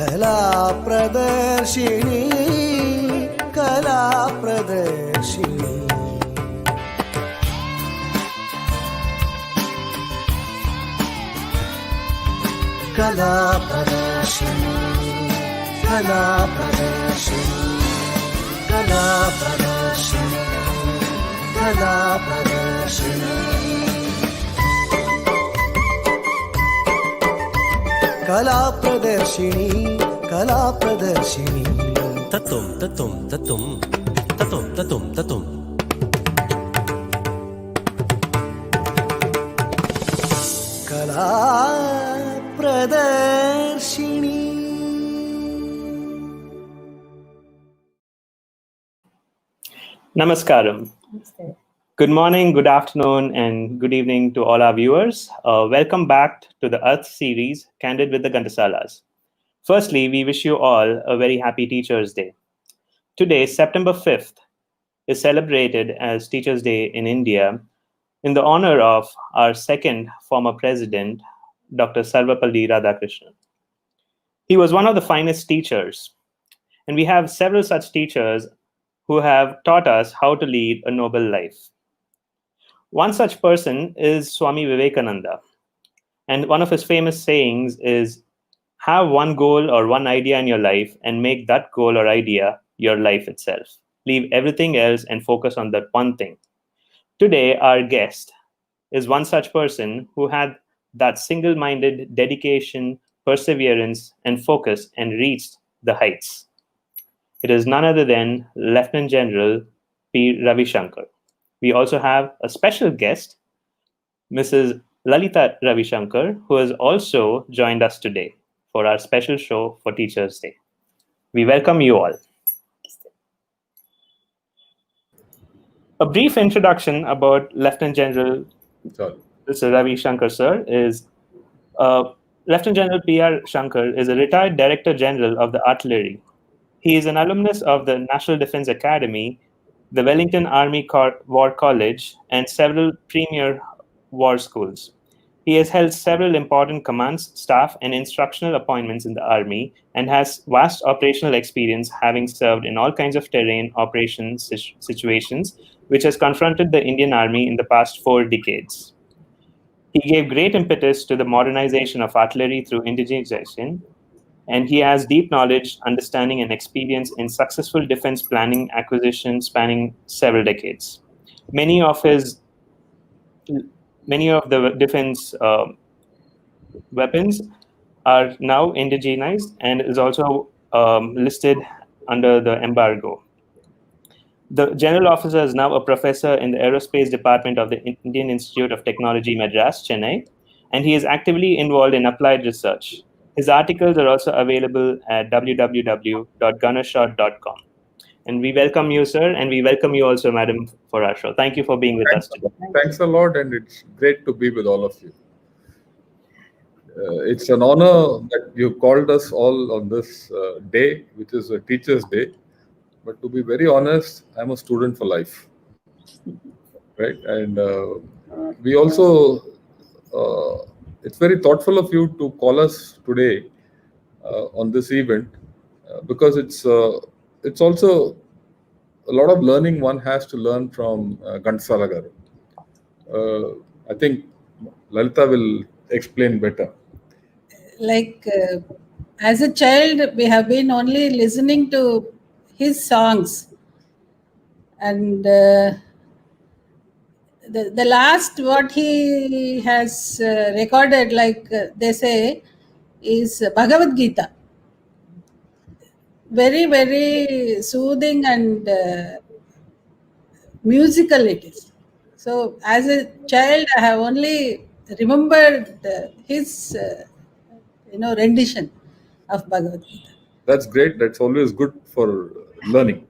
कला प्रदर्शिनी कला प्रदर्शिनी कला प्रदर्शिनी कला प्रदर्शिनी कला प्रदर्शिनी कला प्रदर्शिनी कला प्रदर्शिनी कला प्रदर्शिनी ततुम ततुम ततुम ततुम ततुम ततुम कला प्रदर्शिनी. Namaskaram. Namaste. Good morning, good afternoon, and good evening to all our viewers. Welcome back to the Earth series, Candid with the Ghantasalas. Firstly, we wish you all a very happy Teachers' Day. Today, September 5th, is celebrated as Teachers' Day in India in the honor of our second former president, Dr. Sarvepalli Radhakrishnan. He was one of the finest teachers, and we have several such teachers who have taught us how to lead a noble life. One such person is Swami Vivekananda, and one of his famous sayings is, have one goal or one idea in your life and make that goal or idea your life itself. Leave everything else and focus on that one thing. Today, our guest is one such person who had that single-minded dedication, perseverance, and focus and reached the heights. It is none other than Lieutenant General P. RaviShankar. We also have a special guest, Mrs. Lalita RaviShankar, who has also joined us today for our special show for Teachers' Day. We welcome you all. A brief introduction about Lieutenant General Mr. RaviShankar sir is Lieutenant General P.R. Shankar is a retired Director General of the Artillery. He is an alumnus of the National Defense Academy, the Wellington Army War College, and several premier war schools. He has held several important commands, staff, and instructional appointments in the Army and has vast operational experience, having served in all kinds of terrain operations situations, which has confronted the Indian Army in the past 4 decades. He gave great impetus to the modernization of artillery through indigenization, and he has deep knowledge, understanding, and experience in successful defense planning acquisition spanning several decades. Many of the defense weapons are now indigenized and is also listed under the embargo. The general officer is now a professor in the aerospace department of the Indian Institute of Technology, Madras, Chennai, and he is actively involved in applied research. His articles are also available at www.gunnershot.com. And we welcome you, sir, and we welcome you also, madam, for our show. Thank you for being with us today. Thanks a lot, and it's great to be with all of you. It's an honor that you called us all on this day, which is a Teacher's Day. But to be very honest, I'm a student for life, right? And we also, it's very thoughtful of you to call us today on this event because it's also a lot of learning one has to learn from Ghantasala garu. I think Lalita will explain better. Like as a child, we have been only listening to his songs, and the last what he has recorded, like they say, is Bhagavad Gita. Very, very soothing and musical it is. So as a child, I have only remembered his rendition of Bhagavad Gita. That's great. That's always good for learning.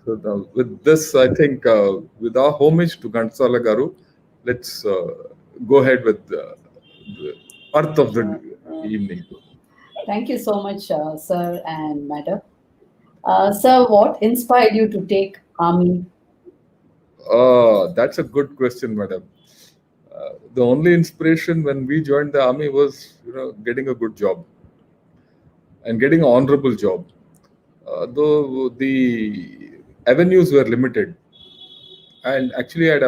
So with this, I think with our homage to Ghantasala garu, let's go ahead with the earth of the evening. Thank you so much, sir and madam. Sir, what inspired you to take army? That's a good question, madam. The only inspiration when we joined the army was, getting a good job. and getting an honorable job. Though the avenues were limited, and actually I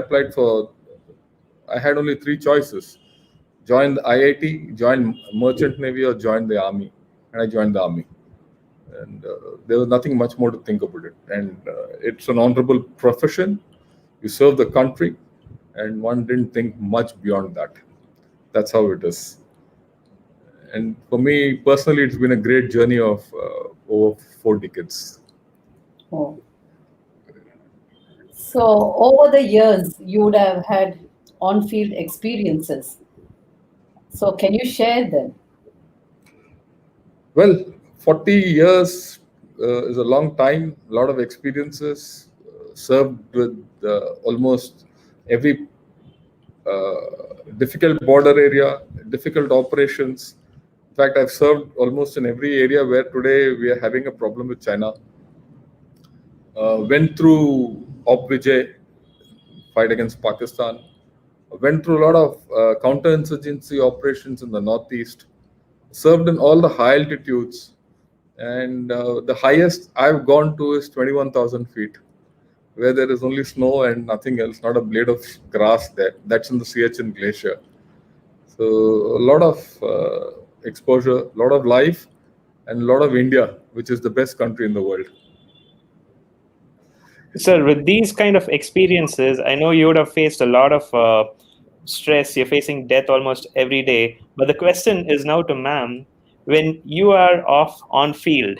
had only three choices: join the IIT, join Merchant Navy, or join the Army. And I joined the Army. And there was nothing much more to think about it. And it's an honorable profession. You serve the country, and one didn't think much beyond that. That's how it is. And for me personally, it's been a great journey of over 4 decades. Oh. So, over the years, you would have had on field experiences. So, can you share them? Well, 40 years is a long time, a lot of experiences, served with almost every difficult border area, difficult operations. In fact, I've served almost in every area where today we are having a problem with China. Went through Op Vijay, fight against Pakistan. Went through a lot of counterinsurgency operations in the northeast. Served in all the high altitudes. And the highest I've gone to is 21,000 feet, where there is only snow and nothing else, not a blade of grass there. That's in the Siachen Glacier. So a lot of exposure, a lot of life, and a lot of India, which is the best country in the world. Sir, with these kind of experiences, I know you would have faced a lot of stress. You're facing death almost every day. But the question is now to ma'am, when you are off on field,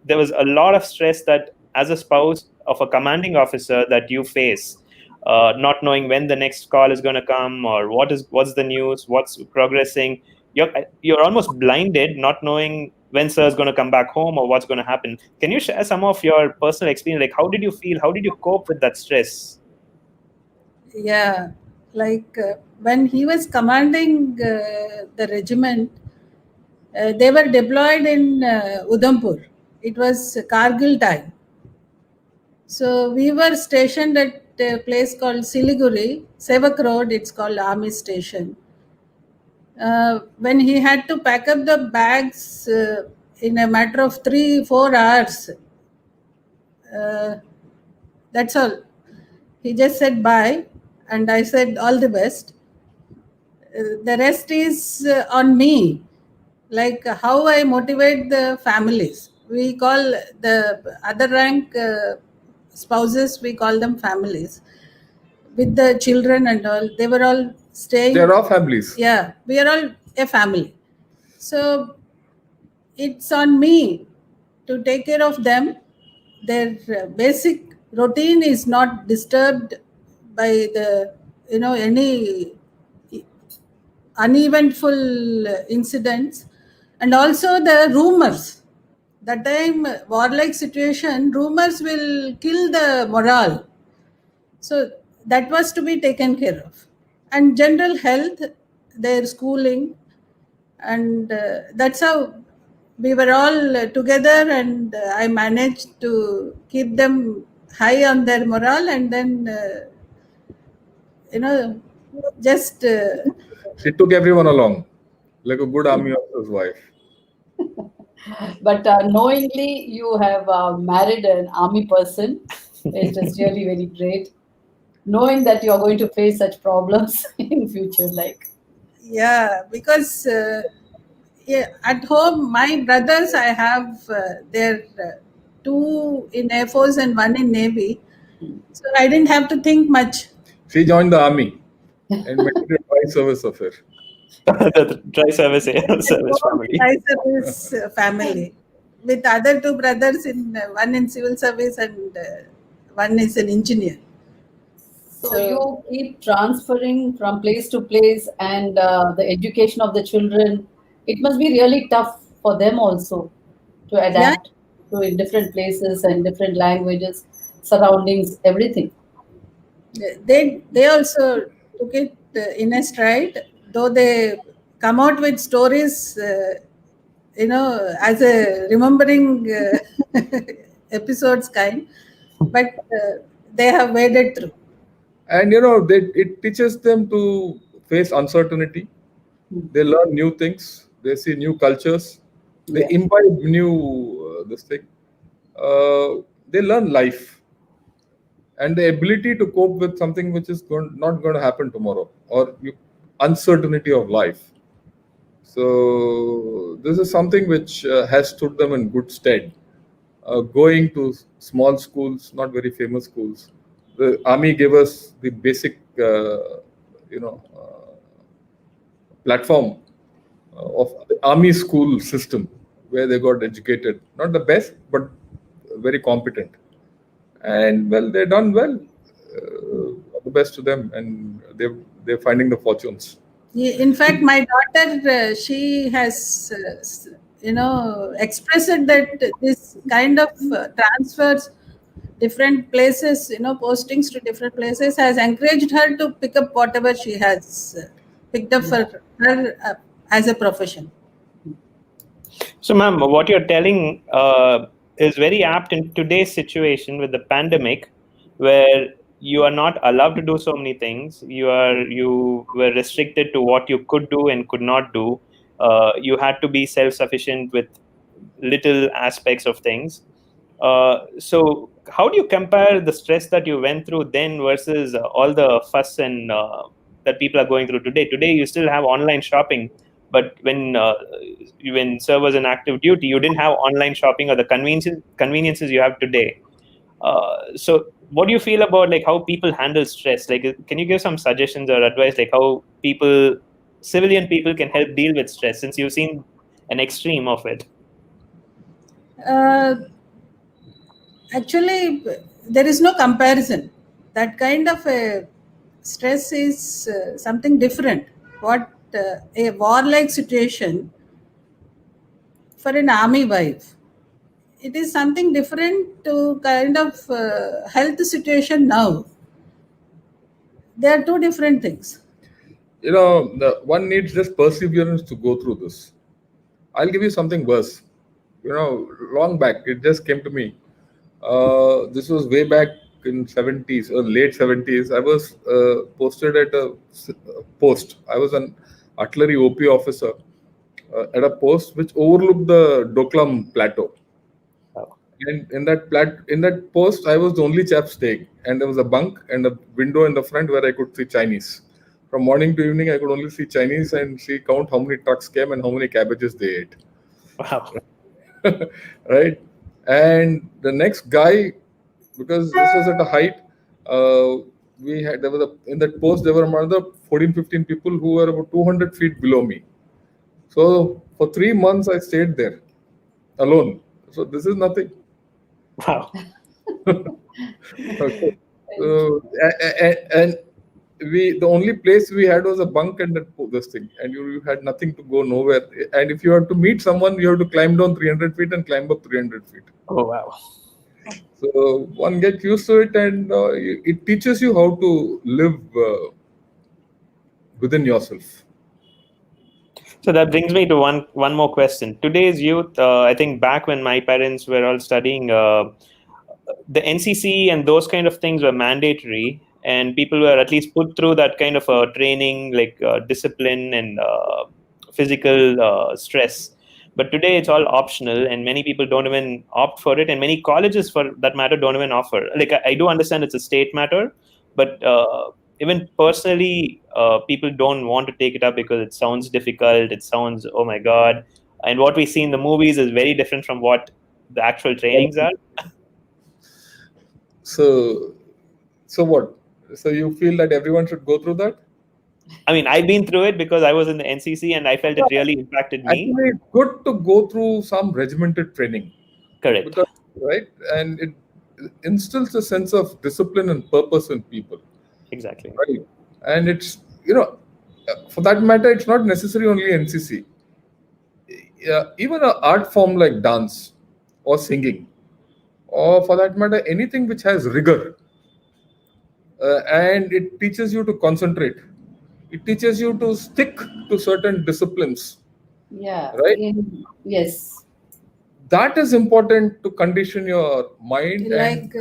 there was a lot of stress that as a spouse of a commanding officer that you face, not knowing when the next call is going to come or what's the news, what's progressing. You're almost blinded, not knowing when sir is going to come back home or what's going to happen. Can you share some of your personal experience? Like, how did you feel? How did you cope with that stress? Yeah, like when he was commanding the regiment, they were deployed in Udhampur. It was Kargil time. So we were stationed at a place called Siliguri, Sevak Road, it's called Army Station. When he had to pack up the bags in a matter of 3-4 hours, that's all. He just said bye, and I said all the best. The rest is on me, like how I motivate the families. We call the other rank spouses, we call them families. With the children and all, they were all staying. They're all families. Yeah, we are all a family. So it's on me to take care of them. Their basic routine is not disturbed by the any uneventful incidents, and also the rumors. That time warlike situation, rumors will kill the morale. So that was to be taken care of. And general health, their schooling, and that's how we were all together, and I managed to keep them high on their morale, and then just She took everyone along, like a good army officer's wife. But knowingly, you have married an army person. It is really very great. Knowing that you are going to face such problems in future, like. Yeah, because at home, my brothers, I have they're 2 in Air Force and 1 in Navy. So I didn't have to think much. She joined the army and made it a tri-service affair. The tri-service family. Tri-service family with other 2 brothers, one in civil service and one is an engineer. So you keep transferring from place to place, and the education of the children, it must be really tough for them also to adapt to in different places and different languages, surroundings, everything. They also took it in a stride, though they come out with stories, as a remembering episodes kind, but they have waded through. And it teaches them to face uncertainty. They learn new things. They see new cultures. They imbibe new this thing. They learn life and the ability to cope with something which is not going to happen tomorrow, or uncertainty of life. So this is something which has stood them in good stead. Going to small schools, not very famous schools. The army gave us the basic, platform of the army school system where they got educated. Not the best, but very competent. And well, they done well. All the best to them, and they're finding the fortunes. In fact, my daughter, she has, expressed that this kind of transfers, different places, postings to different places, has encouraged her to pick up whatever she has picked up for her as a profession. So, ma'am, what you're telling is very apt in today's situation with the pandemic, where you are not allowed to do so many things. You were restricted to what you could do and could not do. You had to be self-sufficient with little aspects of things. So how do you compare the stress that you went through then versus all the fuss and that people are going through today? Today, you still have online shopping, but when sir was in active duty, you didn't have online shopping or the conveniences you have today. So what do you feel about like how people handle stress? Like, can you give some suggestions or advice, like how civilian people can help deal with stress, since you've seen an extreme of it? Actually, there is no comparison. That kind of a stress is something different. What a warlike situation for an army wife, it is something different to kind of health situation now. They are two different things. One needs just perseverance to go through this. I'll give you something worse. Long back, it just came to me. This was way back in 70s or late 70s. I was posted at a post. I was an artillery OP officer at a post which overlooked the Doklam plateau. Wow. And in that post, I was the only chap staying, and there was a bunk and a window in the front where I could see Chinese. From morning to evening, I could only see Chinese and count how many trucks came and how many cabbages they ate. Wow. Right. And the next guy, because this was at a height, in that post there were another 14-15 people who were about 200 feet below me. So for 3 months I stayed there alone. So this is nothing. Wow. Okay. So, and the only place we had was a bunk and this thing, and you had nothing to go nowhere. And if you have to meet someone, you have to climb down 300 feet and climb up 300 feet. Oh, wow. So one gets used to it, and it teaches you how to live within yourself. So that brings me to one more question. Today's youth, I think back when my parents were all studying, the NCC and those kind of things were mandatory, and people were at least put through that kind of training, like discipline and physical stress. But today it's all optional, and many people don't even opt for it, and many colleges, for that matter, don't even offer. Like, I do understand it's a state matter, but even personally, people don't want to take it up because it sounds difficult. It sounds, oh my God. And what we see in the movies is very different from what the actual trainings are. So what? So you feel that everyone should go through that? I mean, I've been through it because I was in the NCC and I felt it really impacted me. Actually, it's good to go through some regimented training. Correct. Because, right? And it instills a sense of discipline and purpose in people. Exactly. Right. And it's, for that matter, it's not necessarily only NCC. Even an art form like dance or singing, or for that matter, anything which has rigor, and it teaches you to concentrate. It teaches you to stick to certain disciplines. Yeah. Right? Yes. That is important to condition your mind. Like,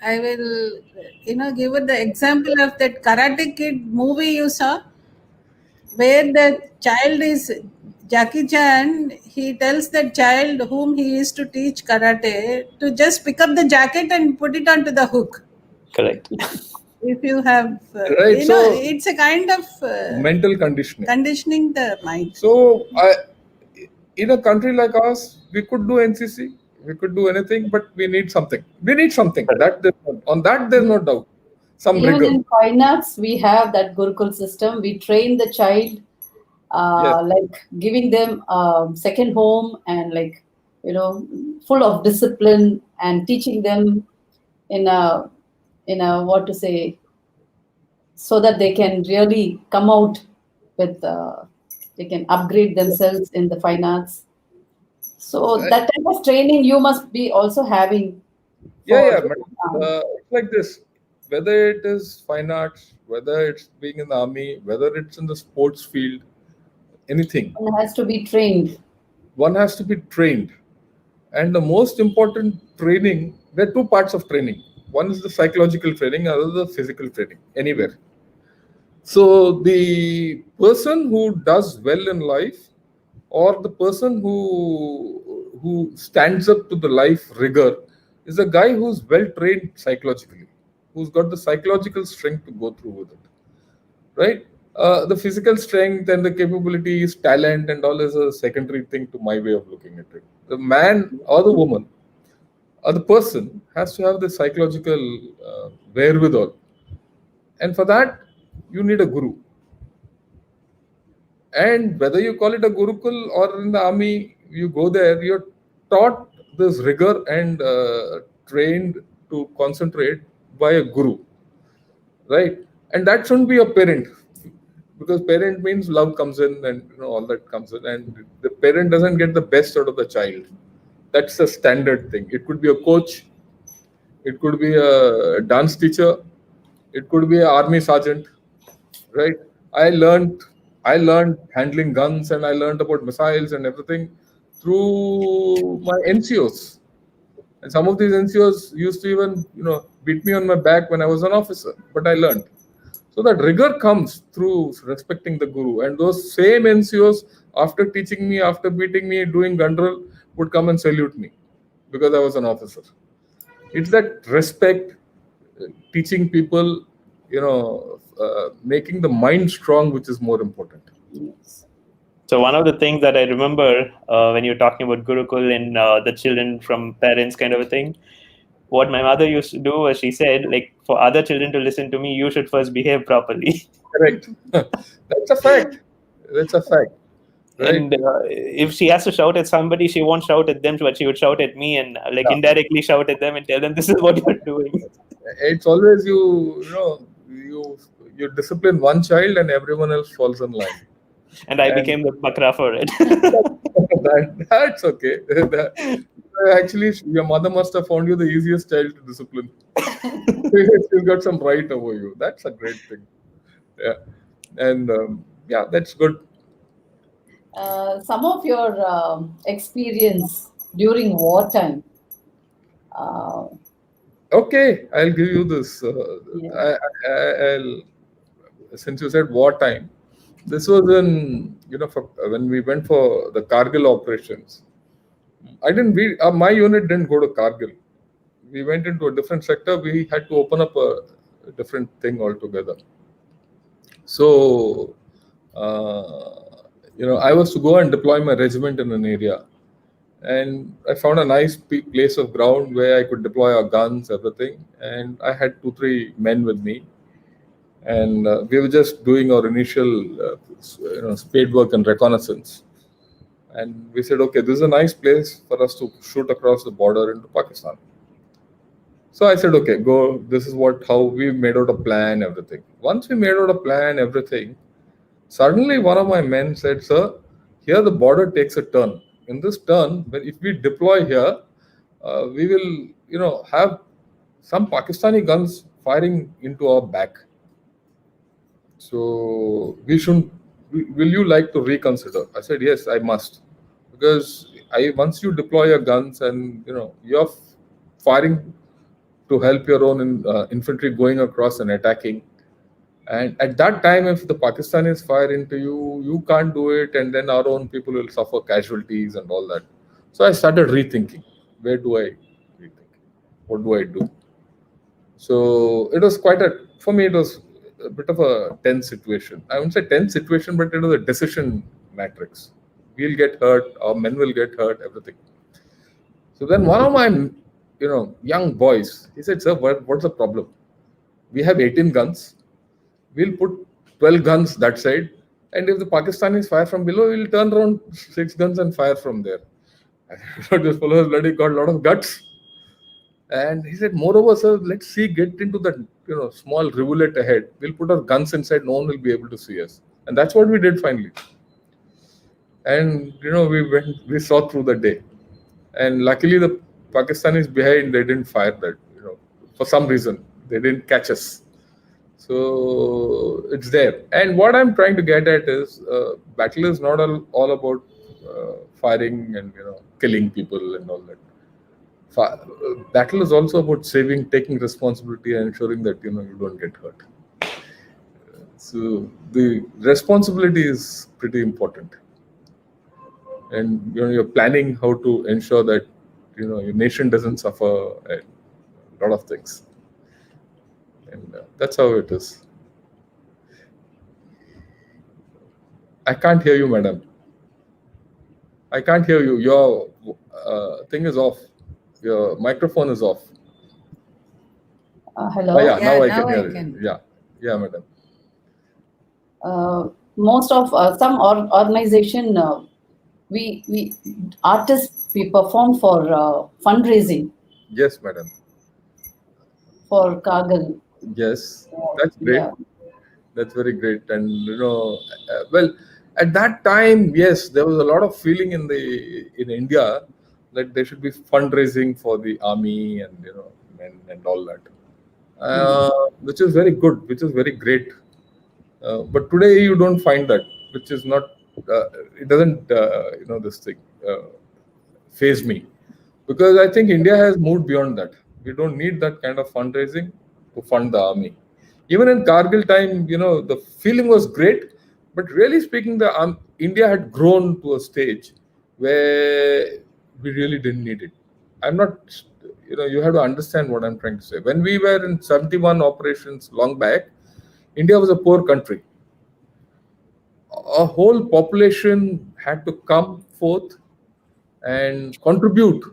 I will, give it the example of that Karate Kid movie you saw, where the child is Jackie Chan, he tells that child whom he is to teach karate to just pick up the jacket and put it onto the hook. Correct. If you have, Right, it's a kind of mental conditioning. conditioning the mind. So, in a country like ours, we could do NCC, we could do anything, but we need something. We need something. On that, there's no doubt. Some Even rigor. in fine arts, we have that Gurukul system. We train the child, Yes. like giving them a second home and full of discipline and teaching them in a what to say, so that they can really come out with they can upgrade themselves in the fine arts. So that type of training you must be also having. Yeah. For, It's like this. Whether it is fine arts, whether it's being in the army, whether it's in the sports field, anything, one has to be trained. one has to be trained. And the most important training, there are two parts of training. One is the psychological training, other the physical training, anywhere. So the person who does well in life, or the person who stands up to the life rigor, is a guy who's well trained psychologically, who's got the psychological strength to go through with it, right? The physical strength and the capabilities, talent, and all is a secondary thing to my way of looking at it. The man or the woman or the person has to have the psychological wherewithal, and for that you need a guru. And whether you call it a Gurukul or in the army, you go there, you're taught this rigor and trained to concentrate by a guru, right? And that shouldn't be a parent, because parent means love comes in and all that comes in, and the parent doesn't get the best out of the child. That's a standard thing. It could be a coach, it could be a dance teacher, it could be an army sergeant, right? I learned handling guns, and I learned about missiles and everything through my NCOs. And some of these NCOs used to even beat me on my back when I was an officer, but I learned. So that rigor comes through respecting the guru. And those same NCOs, after teaching me, after beating me, doing gun drill, would come and salute me because I was an officer. It's that respect, teaching people, making the mind strong, which is more important. Yes. So one of the things that I remember when you're talking about Gurukul and the children from parents kind of a thing, what my mother used to do was she said, like, for other children to listen to me, you should first behave properly. Correct. That's a fact. That's a fact. Right? And if she has to shout at somebody, she won't shout at them, but she would shout at me and indirectly shout at them and tell them, this is what you're doing. It's always you discipline one child and everyone else falls in line. And I became the bakra for it. That's okay. Actually, your mother must have found you the easiest child to discipline. She's got some right over you. That's a great thing. Yeah. And that's good. Some of your experience during wartime. Okay, I'll give you this. Yeah. I'll, since you said wartime, this was in when we went for the Kargil operations. My unit didn't go to Kargil. We went into a different sector. We had to open up a different thing altogether. So, I was to go and deploy my regiment in an area, and I found a nice place of ground where I could deploy our guns, everything. And I had 2-3 men with me, and we were just doing our initial, spade work and reconnaissance. And we said, okay, this is a nice place for us to shoot across the border into Pakistan. So I said, okay, go. This is how we made out a plan, everything. Once we made out a plan, everything, suddenly one of my men said, sir, here the border takes a turn. In this turn, if we deploy here, we will, have some Pakistani guns firing into our back. So we shouldn't. Will you like to reconsider? I said, yes, I must, because once you deploy your guns and you're firing to help your own infantry going across and attacking, And at that time, if the Pakistanis fire into you, you can't do it, and then our own people will suffer casualties and all that. So I started rethinking. Where do I rethink? What do I do? So it was for me, it was a bit of a tense situation. I wouldn't say tense situation, but it was a decision matrix. We'll get hurt, our men will get hurt, everything. So then one of my, young boys, he said, "Sir, what's the problem? We have 18 guns. We'll put 12 guns that side. And if the Pakistanis fire from below, we'll turn around 6 guns and fire from there." This fellow has bloody got a lot of guts. And he said, "Moreover, sir, let's get into that small rivulet ahead. We'll put our guns inside. No one will be able to see us." And that's what we did finally. And we saw through the day. And luckily, the Pakistanis behind, they didn't fire that. For some reason, they didn't catch us. So it's there. And what I'm trying to get at is, battle is not all about firing and killing people and all that. Battle is also about saving, taking responsibility, and ensuring that you don't get hurt. So the responsibility is pretty important, and you're planning how to ensure that your nation doesn't suffer a lot of things, and that's how it is. I can't hear you, madam. I can't hear you. Your thing is off. Your microphone is off. Hello. Yeah, now I can now I hear can. you. Yeah, madam. Most of some organization, we artists, we perform for fundraising Yes, madam. for Kargil. Yes, that's great. Yeah. That's very great. And well, at that time, yes, there was a lot of feeling in India that there should be fundraising for the army and men and all that, which is very good, which is very great. But today you don't find that, which is not. It doesn't this thing phase me, because I think India has moved beyond that. We don't need that kind of fundraising to fund the army. Even in Kargil time, the feeling was great, but really speaking, the India had grown to a stage where we really didn't need it. I'm not, you have to understand what I'm trying to say. When we were in 71 operations long back, India was a poor country. A whole population had to come forth and contribute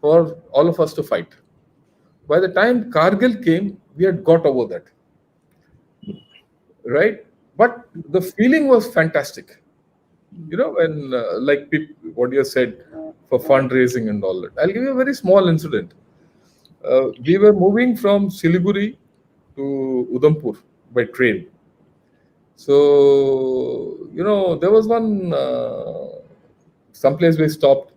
for all of us to fight. By the time Kargil came, we had got over that. Right? But the feeling was fantastic. When what you said for fundraising and all that. I'll give you a very small incident. We were moving from Siliguri to Udhampur by train. So, there was one, someplace we stopped,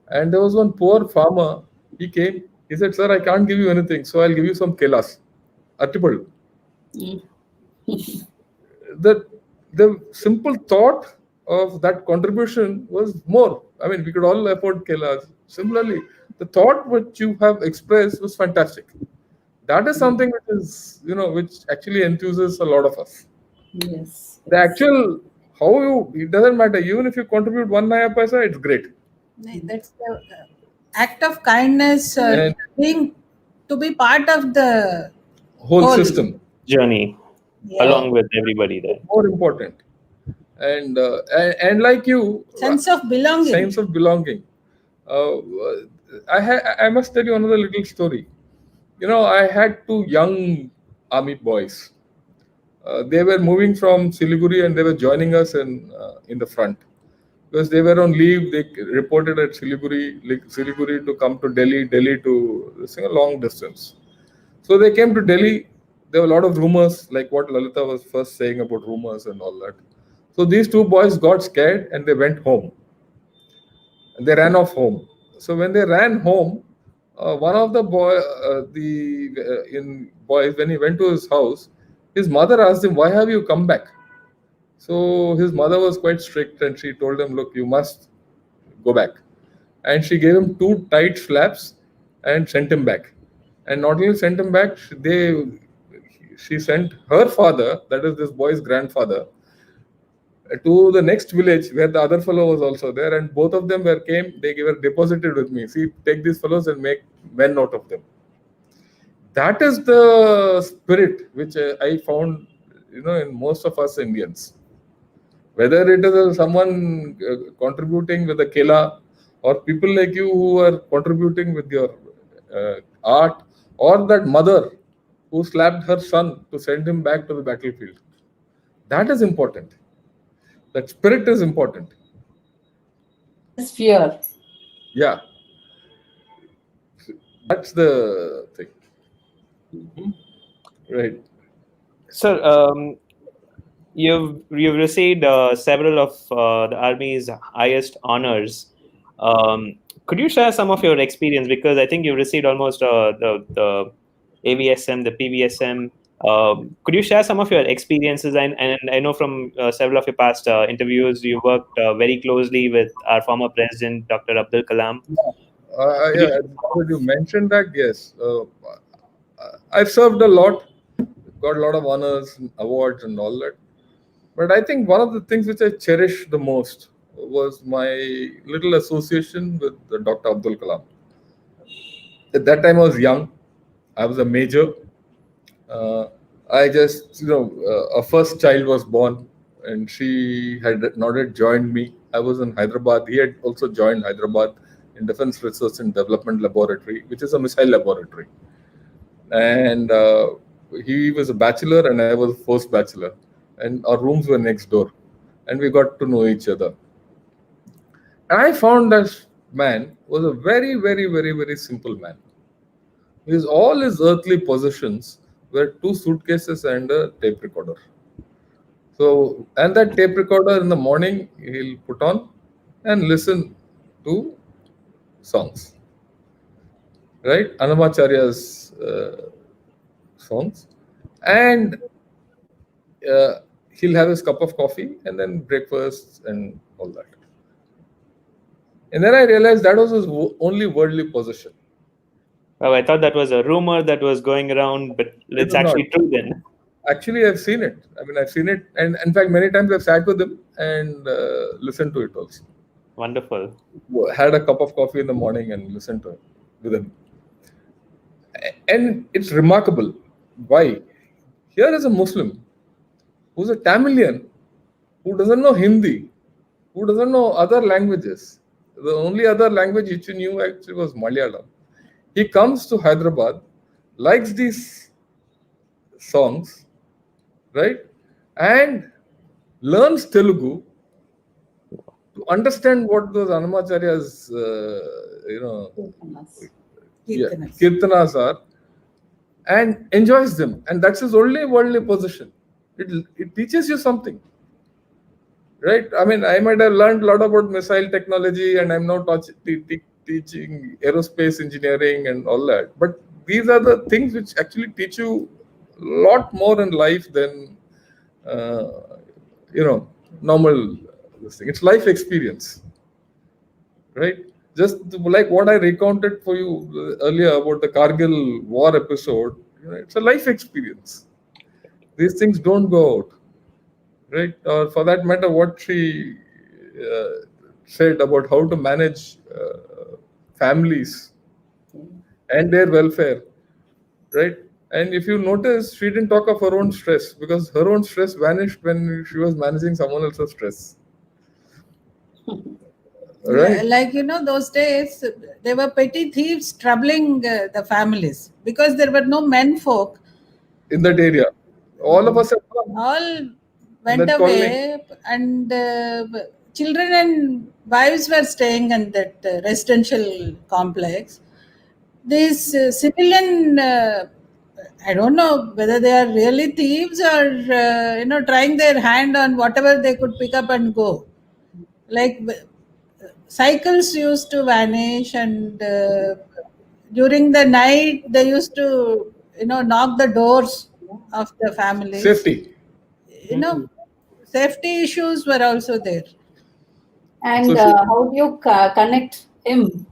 and there was one poor farmer. He came, he said, "Sir, I can't give you anything, so I'll give you some kelas, artipal." The simple thought of that contribution was more. I mean, we could all afford kelas. Similarly, the thought which you have expressed was fantastic. That is something which is, which actually enthuses a lot of us. Yes. The actual, it doesn't matter. Even if you contribute 1 naya paisa, it's great. That's the act of kindness, And to be part of the whole system. Journey along with everybody there. More important. And like you, sense of belonging. Sense of belonging. I must tell you another little story. I had 2 young army boys. They were moving from Siliguri and they were joining us in the front. Because they were on leave, they reported at Siliguri to come to Delhi to a long distance. So they came to Delhi. There were a lot of rumors, like what Lalita was first saying about rumors and all that. So these 2 boys got scared and they went home. And they ran off home. So when they ran home, one of the boys, when he went to his house, his mother asked him, "Why have you come back?" So his mother was quite strict and she told him, "Look, you must go back." And she gave him 2 tight slaps and sent him back. And not only sent him back, she sent her father, that is this boy's grandfather, to the next village where the other fellow was also there, and both of them they were deposited with me. See, take these fellows and make men out of them. That is the spirit which I found, in most of us Indians. Whether it is someone contributing with a kela, or people like you who are contributing with your art, or that mother who slapped her son to send him back to the battlefield. That is important. That spirit is important. It's fear. Yeah. That's the thing. Right. So, you've received several of the Army's highest honors. Could you share some of your experience? Because I think you've received almost the AVSM, the PVSM. Could you share some of your experiences? And I know from several of your past interviews, you worked very closely with our former president, Dr. Abdul Kalam. Yeah, you mentioned that, yes. I've served a lot, got a lot of honors, and awards, and all that. But I think one of the things which I cherish the most was my little association with Dr. Abdul Kalam. At that time, I was young. I was a major. I just, a first child was born, and she had not yet joined me. I was in Hyderabad. He had also joined Hyderabad in Defense Research and Development Laboratory, which is a missile laboratory. And he was a bachelor, and I was a first bachelor. And our rooms were next door. And we got to know each other. And I found this man was a very, very, very, very simple man. All his earthly possessions were 2 suitcases and a tape recorder. So, and that tape recorder in the morning, he'll put on and listen to songs. Right? Annamacharya's songs. And he'll have his cup of coffee and then breakfast and all that. And then I realized that was his only worldly possession. Oh, I thought that was a rumor that was going around, but it's actually true then. Actually, I've seen it. I've seen it. And in fact, many times I've sat with him and listened to it also. Wonderful. Had a cup of coffee in the morning and listened to it with him. And it's remarkable. Why? Here is a Muslim who's a Tamilian, who doesn't know Hindi, who doesn't know other languages. The only other language which he knew actually was Malayalam. He comes to Hyderabad, likes these songs, right? And learns Telugu to understand what those Annamacharya's, kirtanas are, and enjoys them. And that's his only worldly possession. It teaches you something, right? I might have learned a lot about missile technology, and I'm now teaching aerospace engineering and all that. But these are the things which actually teach you a lot more in life than, normal this thing. It's life experience, right? Just like what I recounted for you earlier about the Kargil war episode, it's a life experience. These things don't go out, right? Or for that matter, what she said about how to manage families and their welfare, right? And if you notice, she didn't talk of her own stress, because her own stress vanished when she was managing someone else's stress. Right? Yeah, those days, there were petty thieves troubling the families because there were no men folk. In that area. All of us all went away, and children and wives were staying in that residential complex. These civilian, I don't know whether they are really thieves or trying their hand on whatever they could pick up and go. Like cycles used to vanish, and during the night they used to knock the doors of the family. Safety. Safety issues were also there. And how do you connect him?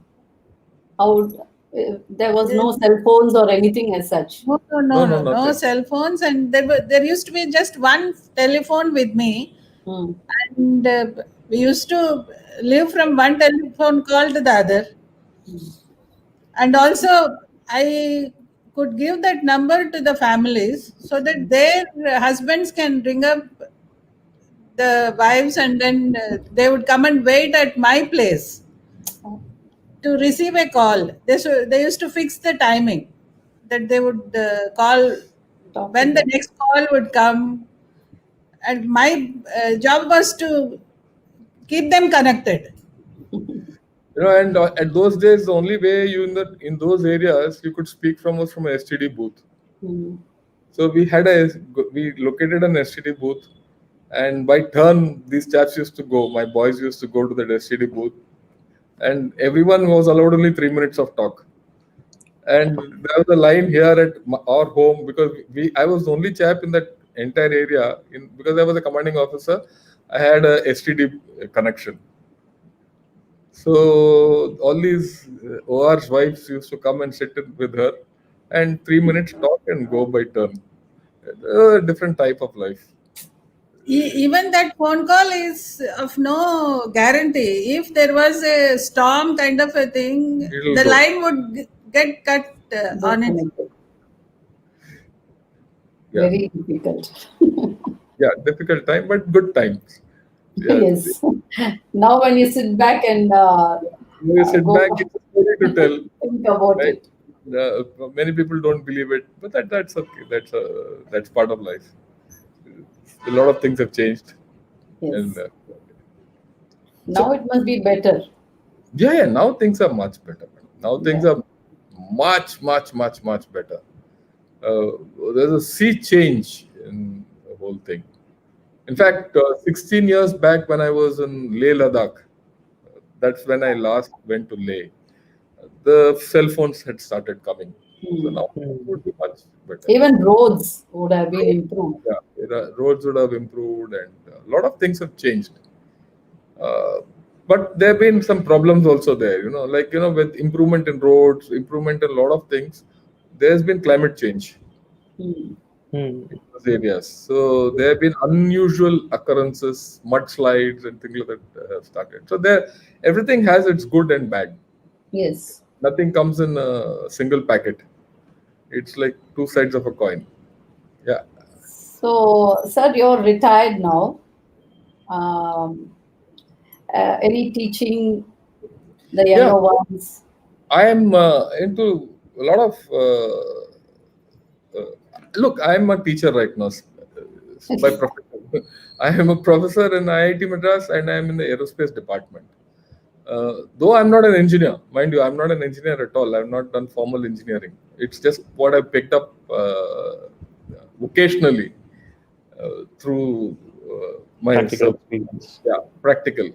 How There was no cell phones or anything as such. No nothing. cell phones, and there used to be just one telephone with me, Hmm. and we used to live from one telephone call to the other, and also I could give that number to the families so that their husbands can ring up the wives, and then they would come and wait at my place to receive a call. They used to fix the timing that they would call Talk to when the them. next call would come, and my job was to keep them connected. And at those days, the only way you in those areas you could speak from was from a STD booth. Hmm. So we located an STD booth, and by turn these chaps used to go. My boys used to go to the STD booth, and everyone was allowed only 3 minutes of talk. And there was a line here at our home, because I was the only chap in that entire area. Because I was a commanding officer, I had a STD connection. So all these OR's wives used to come and sit with her, and 3 minutes talk and go by turn. A different type of life. Even that phone call is of no guarantee. If there was a storm kind of a thing, It'll the go. line would get cut on its. Disconnected. Yeah, Very difficult. yeah, difficult time, but good times. Yeah, Yes. Now, when you sit back and you sit go back, it's a story to tell, think about right? it. Many people don't believe it, but that's okay. That's part of life. A lot of things have changed, and Yes. Now it must be better. yeah, now things are much better. Now things Yeah. are much, much, much, much better. Uh, there's a sea change in the whole thing. In fact, 16 years back when I was in Leh Ladakh, that's when I last went to Leh. The cell phones had started coming, so Hmm. now it would be much better. Even roads would have been improved. Yeah, roads would have improved, and a lot of things have changed. Uh, but there have been some problems also there, with improvement in roads, improvement in a lot of things. There's been climate change Hmm. in those areas. So there have been unusual occurrences, mudslides and things like that have started. So everything has its good and bad. Yes. Nothing comes in a single packet. It's like two sides of a coin. Yeah. So, sir, you're retired now. Um, any teaching the Yeah. younger ones? I am into a lot of. Look, I am a teacher right now by profession. I am a professor in IIT Madras, and I am in the aerospace department. Though I'm not an engineer, mind you, I'm not an engineer at all. I've not done formal engineering. It's just what I picked up vocationally through my Practical experience. practical.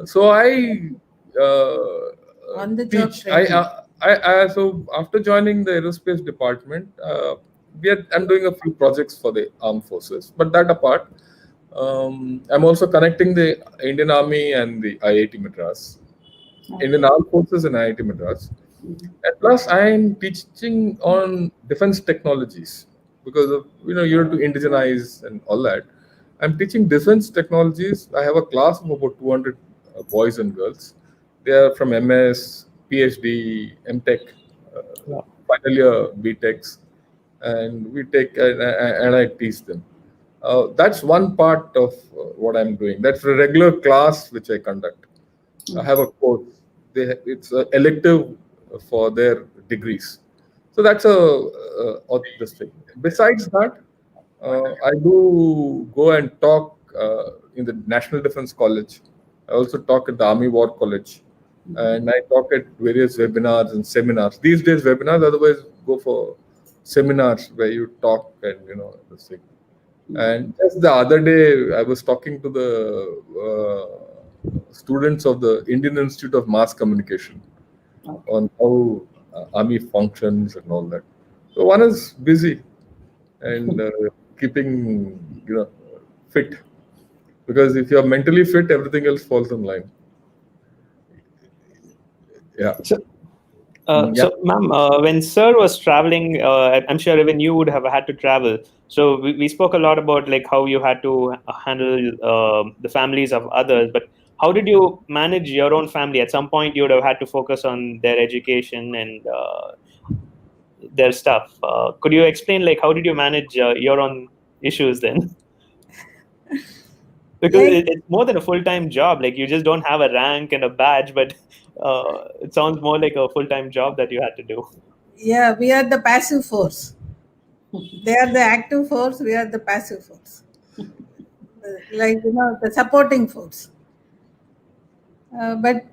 So I On the job teach. training. So after joining the aerospace department, I'm doing a few projects for the armed forces. But that apart, I'm also connecting the Indian Army and the IIT Madras, Indian Armed Forces and IIT Madras. And plus, I'm teaching on defense technologies because of you have to indigenize and all that. I'm teaching defense technologies. I have a class of about 200 boys and girls. They are from MS, PhD, MTech, Yeah. final year BTechs, and we take and I teach them. That's one part of what I'm doing. That's a regular class which I conduct. I have a course. It's an elective for their degrees. So that's this thing. Besides that, I do go and talk in the National Defense College. I also talk at the Army War College, and I talk at various webinars and seminars. These days, webinars. Otherwise, go for seminars where you talk and this thing. And just the other day, I was talking to the students of the Indian Institute of Mass Communication on how army functions and all that. So one is busy and keeping fit, because if you are mentally fit, everything else falls in line. Yeah. So, So, ma'am, when Sir was traveling, I'm sure even you would have had to travel. So we spoke a lot about like how you had to handle the families of others, but how did you manage your own family? At some point, you would have had to focus on their education and their stuff. Could you explain like how did you manage your own issues then? Because Like, it's more than a full-time job. Like you just don't have a rank and a badge, but it sounds more like a full-time job that you had to do. yeah, we are the passive force. They are the active force, we are the passive force. Like, the supporting force. But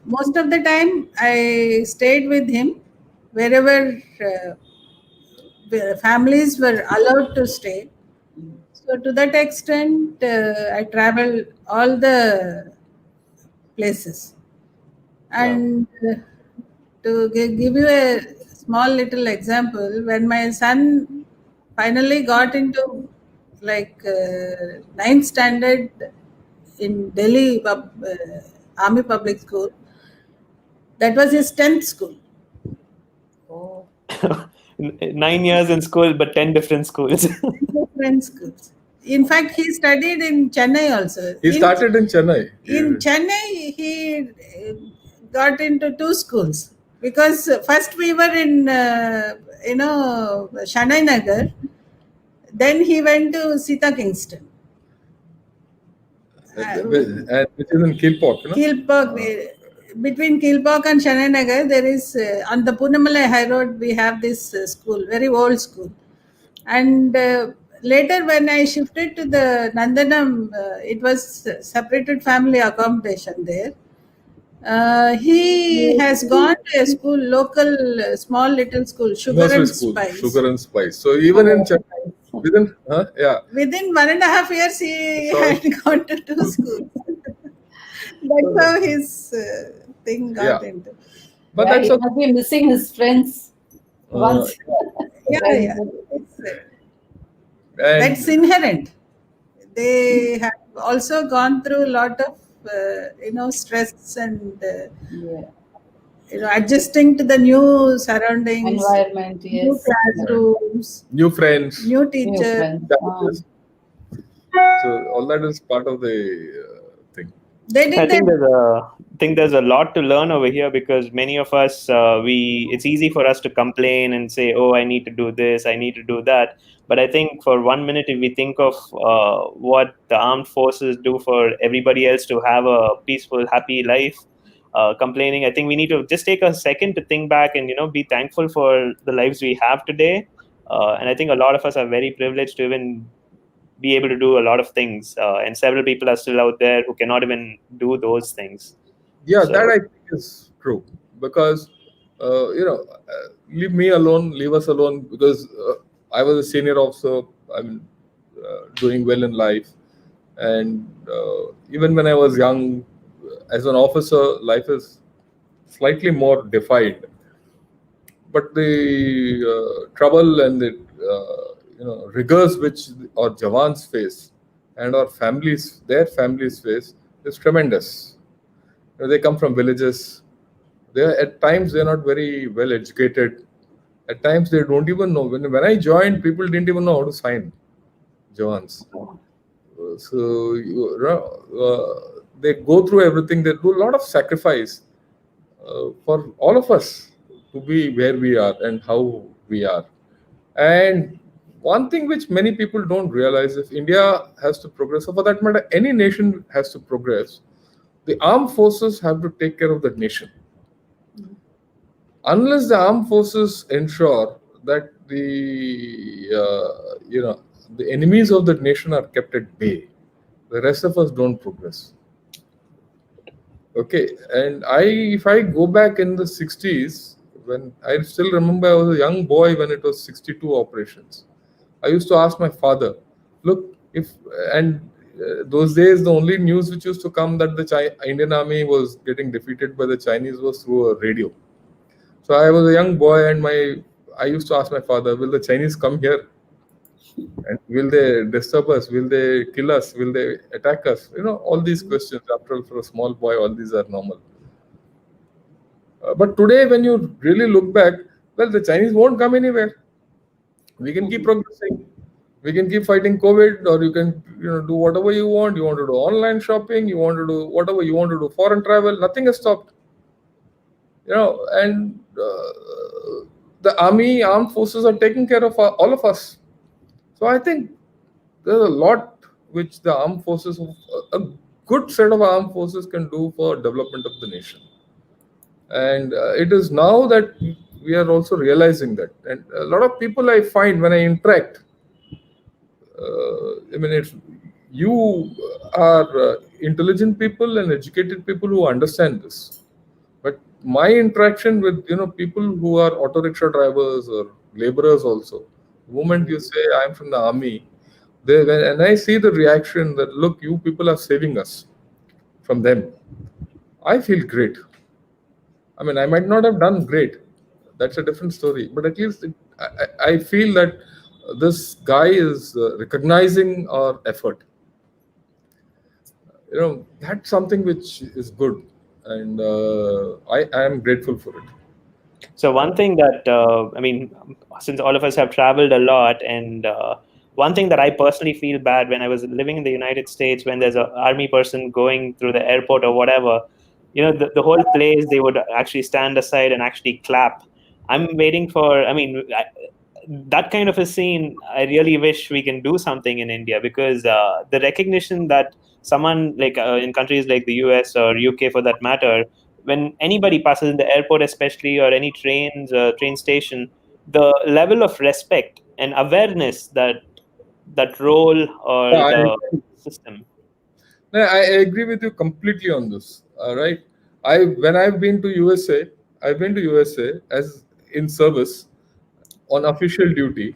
most of the time, I stayed with him wherever families were allowed to stay. So, to that extent, I traveled all the places. And to give you a small little example, when my son finally got into like ninth standard in Delhi Army Public School, that was his 10th school. Oh. 9 years in school, but 10 different schools. Different schools. In fact, he studied in Chennai also. He started in Chennai. In Chennai, he got into 2 schools because first we were in, Shanai Nagar. Then he went to Sita Kingston. And which is in Kilpauk, Kilpauk, between Kilpauk and Shanai Nagar, there is, on the Punamalai High Road, we have this school, very old school. And later when I shifted to the Nandanam, it was separated family accommodation there. He has gone to a school, local, small little school, Sugar and Spice. Sugar and Spice. So even in Chennai, within 1.5 years, he had gone to 2 schools. That's how his thing got into. But He must be missing his friends once. Yeah. That's inherent. They have also gone through a lot of stress and adjusting to the new surroundings, environment, new classrooms, new friends, new teachers. So all that is part of the thing. I think there's a lot to learn over here because many of us it's easy for us to complain and say, oh, I need to do this, I need to do that. But I think for 1 minute, if we think of what the armed forces do for everybody else to have a peaceful, happy life, complaining, I think we need to just take a second to think back and be thankful for the lives we have today. And I think a lot of us are very privileged to even be able to do a lot of things, and several people are still out there who cannot even do those things. Yeah, that I think is true because leave us alone because I was a senior officer. I'm doing well in life, and even when I was young, as an officer, life is slightly more defined. But the trouble and the rigors which our Jawans face and their families face is tremendous. They come from villages. At times they're not very well educated. At times they don't even know. When I joined, people didn't even know how to sign Jawans. So they go through everything. They do a lot of sacrifice for all of us to be where we are and how we are. And one thing which many people don't realize, if India has to progress, or for that matter, any nation has to progress, the armed forces have to take care of the nation. Unless the armed forces ensure that the enemies of the nation are kept at bay, the rest of us don't progress. Okay, and if I go back in the 60s, when I still remember I was a young boy when it was 62 operations. I used to ask my father, look, those days the only news which used to come that the Indian army was getting defeated by the Chinese was through a radio. So I was a young boy and I used to ask my father, will the Chinese come here? And will they disturb us? Will they kill us? Will they attack us? All these questions. After all, for a small boy, all these are normal. But today, when you really look back, well, the Chinese won't come anywhere. We can keep progressing. We can keep fighting COVID, or you can do whatever you want. You want to do online shopping, you want to do whatever you want to do, foreign travel. Nothing has stopped. And the armed forces are taking care of all of us. So I think there's a lot which the armed forces, a good set of armed forces, can do for development of the nation. And it is now that we are also realizing that. And a lot of people I find when I interact, you are intelligent people and educated people who understand this. But my interaction with people who are auto rickshaw drivers or laborers also, the moment you say I'm from the army, and I see the reaction that, look, you people are saving us from them, I feel great. I mean, I might not have done great. That's a different story. But at least I feel that this guy is recognizing our effort. That's something which is good. And I am grateful for it. So one thing that, since all of us have traveled a lot, and one thing that I personally feel bad when I was living in the United States, when there's an army person going through the airport or whatever, the whole place, they would actually stand aside and actually clap. I'm waiting for, that kind of a scene, I really wish we can do something in India, because the recognition that someone like in countries like the US or UK for that matter, when anybody passes in the airport, especially, or any train station, the level of respect and awareness that role or the system. I agree with you completely on this. Right? When I've been to USA, I've been to USA as in service on official duty,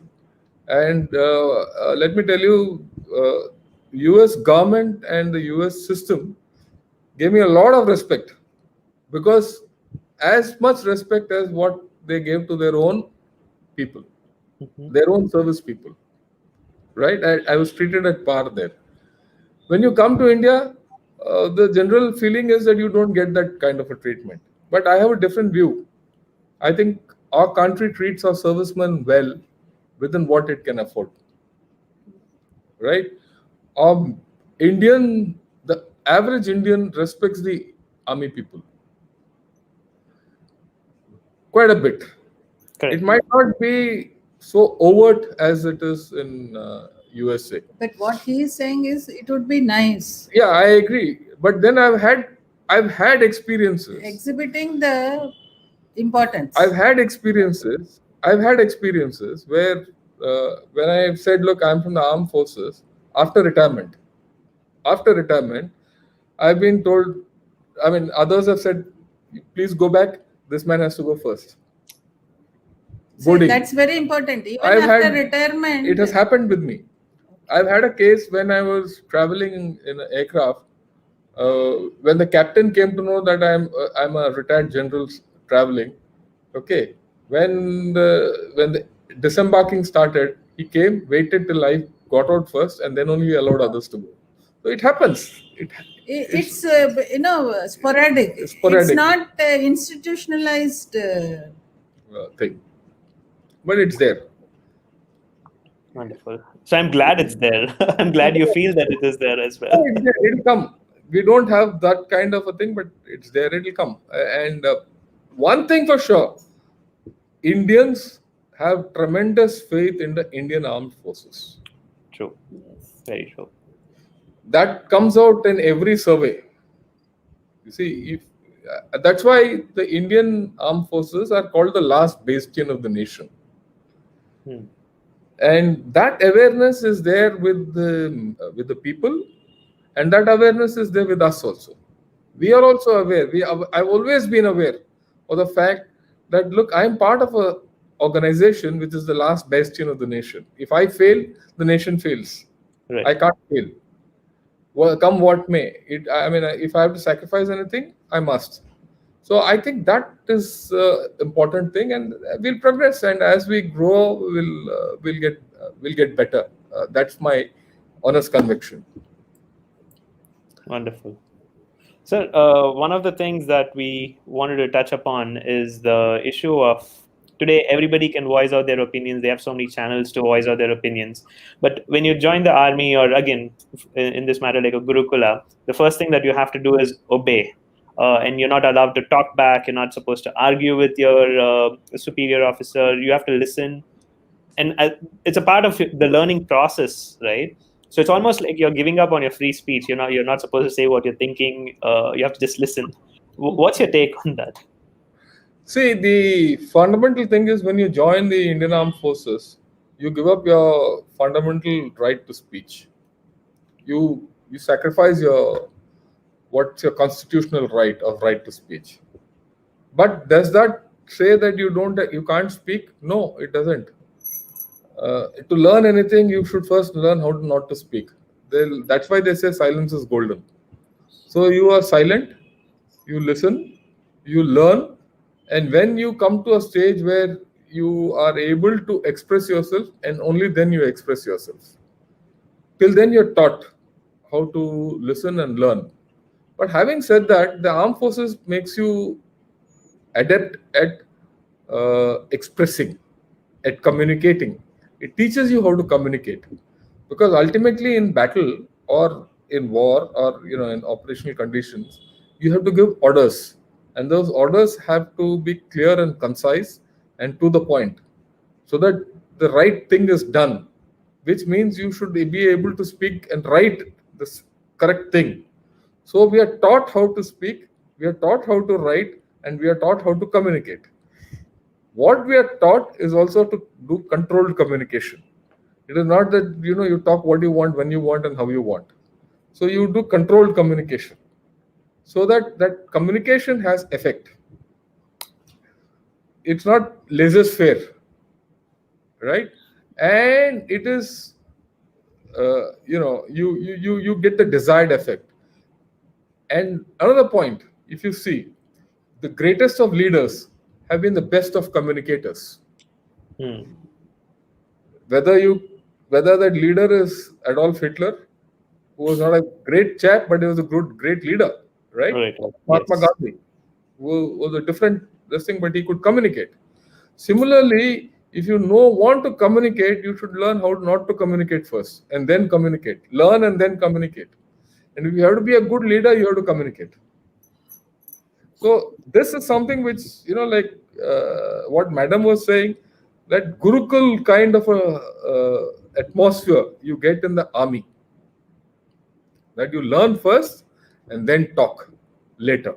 and let me tell you, US government and the US system gave me a lot of respect, because as much respect as what they gave to their own people, their own service people, right? I was treated at par there. When you come to India, the general feeling is that you don't get that kind of a treatment. But I have a different view. I think our country treats our servicemen well within what it can afford, right? The average Indian respects the army people quite a bit. Correct. It might not be so overt as it is in USA. But what he is saying is it would be nice. Yeah, I agree. But then I've had experiences. Exhibiting the importance. I've had experiences where when I've said, look, I'm from the armed forces, after retirement, I've been told, others have said, please go back, this man has to go first. So that's very important. Even after retirement. It has happened with me. I've had a case when I was traveling in an aircraft, when the captain came to know that I'm a retired general traveling. Okay, when the disembarking started, he came, waited till I got out first, and then only he allowed others to go. So it happens. It's sporadic. It's not institutionalized thing, but it's there. Wonderful. So I'm glad it's there. I'm glad you feel that it is there as well. It'll come. We don't have that kind of a thing, but it's there. It'll come. And one thing for sure, Indians have tremendous faith in the Indian armed forces. True. Very true. That comes out in every survey. You see, that's why the Indian armed forces are called the last bastion of the nation. And that awareness is there with the people, and that awareness is there with us also. We are also aware. I've always been aware of the fact that, look, I'm part of an organization which is the last bastion of the nation. If I fail, the nation fails. Right. I can't fail. Well, come what may. If I have to sacrifice anything, I must. So I think that is important thing, and we'll progress. And as we grow, we'll get better. That's my honest conviction. Wonderful. So one of the things that we wanted to touch upon is the issue of today everybody can voice out their opinions. They have so many channels to voice out their opinions. But when you join the army, or again, in this matter, like a Gurukula, the first thing that you have to do is obey. And you're not allowed to talk back. You're not supposed to argue with your superior officer. You have to listen. And it's a part of the learning process, right? So it's almost like you're giving up on your free speech. You're not supposed to say what you're thinking. You have to just listen. What's your take on that? See, the fundamental thing is when you join the Indian Armed Forces, you give up your fundamental right to speech. You sacrifice what's your constitutional right of right to speech. But does that say that you can't speak? No, it doesn't. To learn anything, you should first learn how not to speak. That's why they say silence is golden. So you are silent, you listen, you learn, and when you come to a stage where you are able to express yourself, and only then you express yourself. Till then, you're taught how to listen and learn. But having said that, the armed forces makes you adept at expressing, at communicating. It teaches you how to communicate, because ultimately in battle or in war or in operational conditions, you have to give orders, and those orders have to be clear and concise and to the point, so that the right thing is done. Which means you should be able to speak and write the correct thing. So we are taught how to speak, we are taught how to write, and we are taught how to communicate. What we are taught is also to do controlled communication. It is not that you talk what you want, when you want, and how you want. So you do controlled communication, so that communication has effect. It's not laissez-faire, right? And it is you get the desired effect. And another point, if you see, the greatest of leaders have been the best of communicators. Whether that leader is Adolf Hitler, who was not a great chap, but he was a great leader, right? Right. Mahatma Yes. Gandhi, who was a different thing, but he could communicate. Similarly, if you want to communicate, you should learn how not to communicate first, and then communicate. Learn and then communicate. And if you have to be a good leader, you have to communicate. So this is something which, what Madam was saying, that Gurukul kind of a atmosphere you get in the army. That you learn first and then talk later.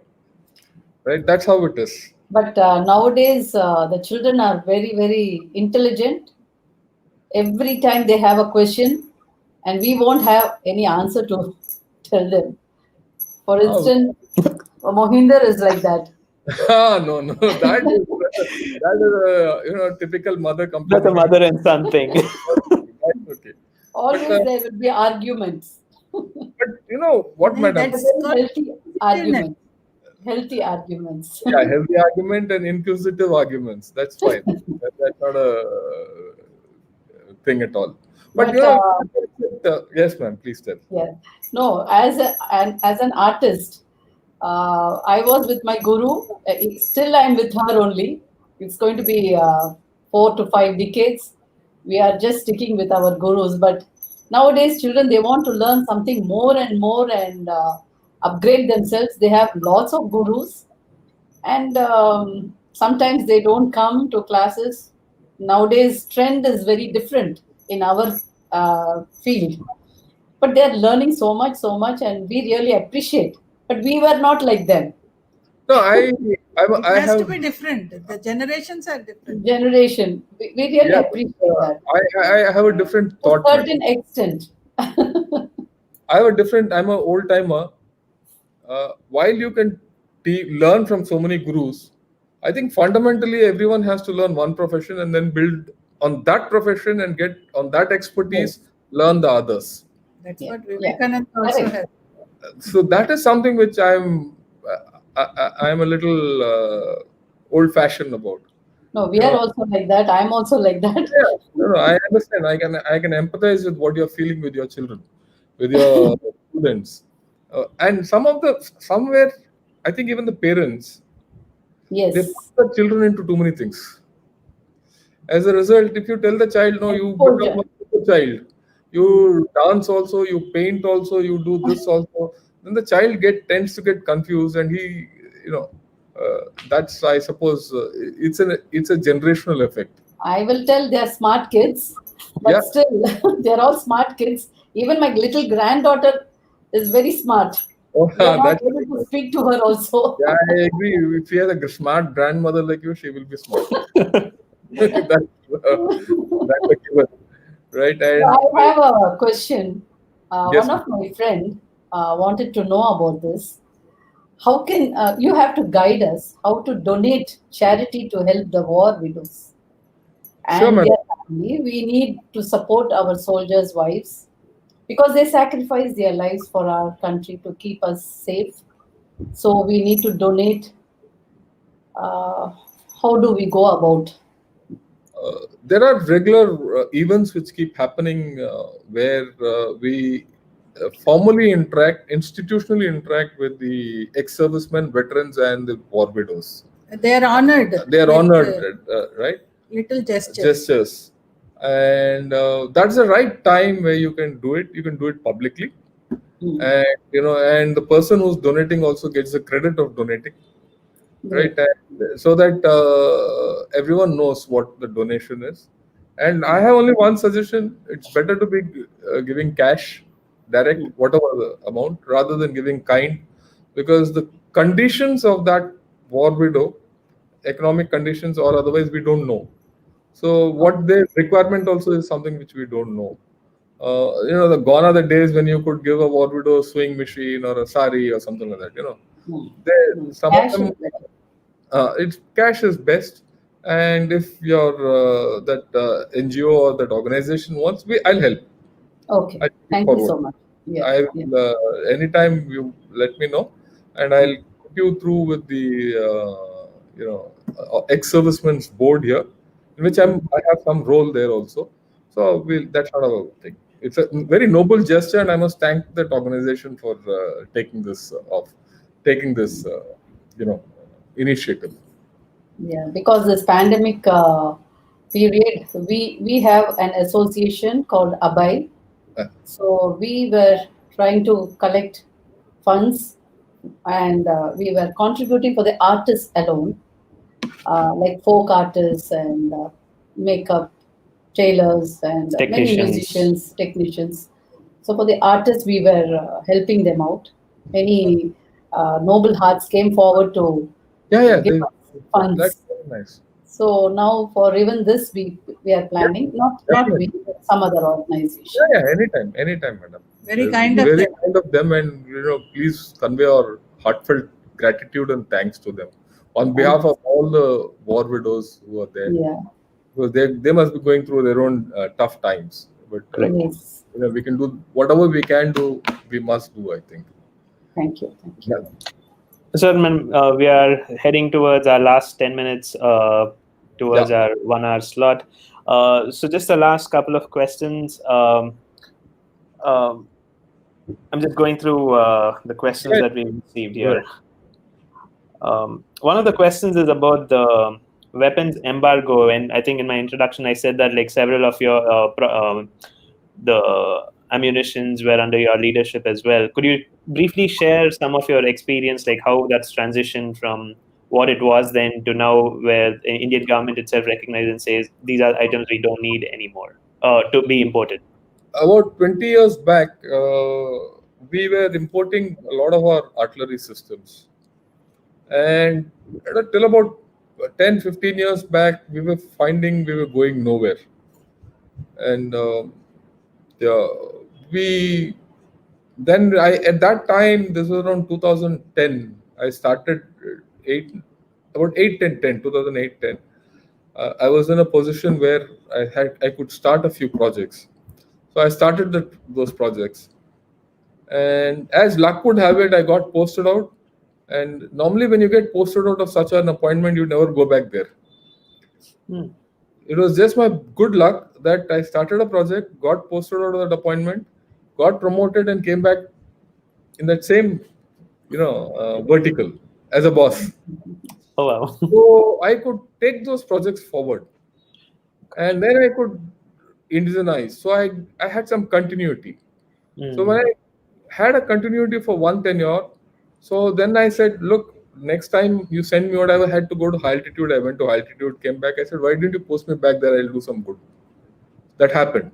Right? That's how it is. But nowadays, the children are very, very intelligent. Every time they have a question, and we won't have any answer to tell them. For instance, Mohinder is like that. No, that is a typical mother complaint. That's a mother and son thing. Okay. Always there will be arguments. But what, Madam? That's Healthy arguments. Healthy arguments. Yeah, healthy argument and inquisitive arguments. That's fine. That's not a thing at all. But yes, ma'am. Please tell. Yeah. No, as an artist, I was with my guru. Still, I'm with her only. It's going to be 4 to 5 decades. We are just sticking with our gurus. But nowadays, children, they want to learn something more and more and upgrade themselves. They have lots of gurus, and sometimes they don't come to classes. Nowadays, trend is very different in our field. But they're learning so much, and we really appreciate. But we were not like them. No, it has to be different. The generations are different. Generation, we really appreciate that. I have a different thought. To a certain extent. I'm an old timer. While you can learn from so many gurus, I think fundamentally everyone has to learn one profession and then build on that profession and get on that expertise, learn the others. That's what Vivekananda also has. So that is something which I'm a little old-fashioned about. No, we are also like that. I'm also like that. Yeah, no, I understand. I can empathize with what you're feeling with your children, with your students. And somewhere, I think even the parents, they Yes. put the children into too many things. As a result, if you tell the child, no, you become Exposure. a child, you dance also, you paint also, you do this also, then the child tends to get confused, and he, you know, that's, I suppose, it's a generational effect. I will tell they are smart kids, Yeah. but still, they're all smart kids. Even my little granddaughter is very smart. Oh, We are not that's able to speak to her also. yeah, I agree. If she has a smart grandmother like you, she will be smart. That's a given, right? So And I have a question. yes, One of my friend wanted to know about this. How can you have to guide us how to donate charity to help the war widows sure, and their madam. family? We need to support our soldiers' wives because they sacrifice their lives for our country to keep us safe. So we need to donate. Uh, how do we go about? There are regular events which keep happening where we formally interact, institutionally interact with the ex-servicemen, veterans, and the war widows. They are honored They are with honored, right? little gestures. Gestures, and that's the right time where you can do it. You can do it publicly, Hmm. and and the person who's donating also gets the credit of donating, right? Great. And so that everyone knows what the donation is. And I have only one suggestion: it's better to be giving cash, direct, whatever the amount, rather than giving kind, because the conditions of that war widow, economic conditions or otherwise, we don't know. So what their requirement also is something which we don't know. The gone are the days when you could give a war widow a sewing machine or a sari or something like that. Hmm. Some of Cash is them, better. it's cash is best. And if your that NGO or that organization wants, I'll help. Okay. I'll take it Thank you forward. so much. Yeah. I Yeah. will, anytime you let me know, and I'll put you through with the ex-servicemen's board here, in which I have some role there also. So that's not a thing. It's a very noble gesture, and I must thank that organization for taking this initiative. Yeah, because this pandemic period, we have an association called ABAI. Uh, So we were trying to collect funds, and we were contributing for the artists alone, like folk artists and makeup tailors and many Technicians. musicians, technicians. So for the artists, we were helping them out. Many noble hearts came forward to yeah, give us that's funds. very nice. So now for even this we are Yeah, planning, not we, definitely. but some other organization. Yeah, anytime, madam. Very kind of Very them. kind of them, and please convey our heartfelt gratitude and thanks to them on Thank behalf of all the war widows who are there, Yeah, because they must be going through their own tough times. But Correct. yes. we can do whatever we can do. We must do, I think. Thank you. Thank you. Yeah. So, ma'am, we are heading towards our last 10 minutes towards Yeah. our 1 hour slot. So, just the last couple of questions. Um, I'm just going through the questions Yeah. that we received Go here. ahead. One of the questions is about the weapons embargo, and I think in my introduction I said that like several of your the ammunitions were under your leadership as well. Could you briefly share some of your experience, like how that's transitioned from what it was then to now, where the Indian government itself recognizes and says these are items we don't need anymore to be imported? About 20 years back, we were importing a lot of our artillery systems. And till about 10, 15 years back, we were finding we were going nowhere. And yeah, we then at that time, this was around 2010. I started eight about 8, 10, 10, 2008, 10. I was in a position where I could start a few projects. So I started those projects. And as luck would have it, I got posted out. And normally, when you get posted out of such an appointment, you never go back there. Hmm. It was just my good luck that I started a project, got posted out of that appointment, got promoted, and came back in that same, vertical as a boss. Oh wow. So I could take those projects forward, and then I could indigenize. So I had some continuity. So when I had a continuity for one tenure, so then I said, look, next time you send me whatever, I had to go to high altitude. I went to high altitude, came back. I said, why didn't you post me back there? I'll do some good. That happened.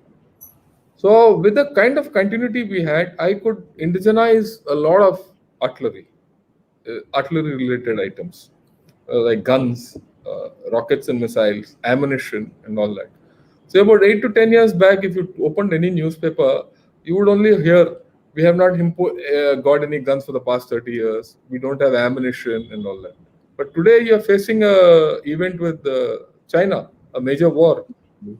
So with the kind of continuity we had, I could indigenize a lot of artillery, artillery-related items like guns, rockets and missiles, ammunition, and all that. So about 8 to 10 years back, if you opened any newspaper, you would only hear, we have not got any guns for the past 30 years. We don't have ammunition and all that. But today you're facing a event with China, a major war.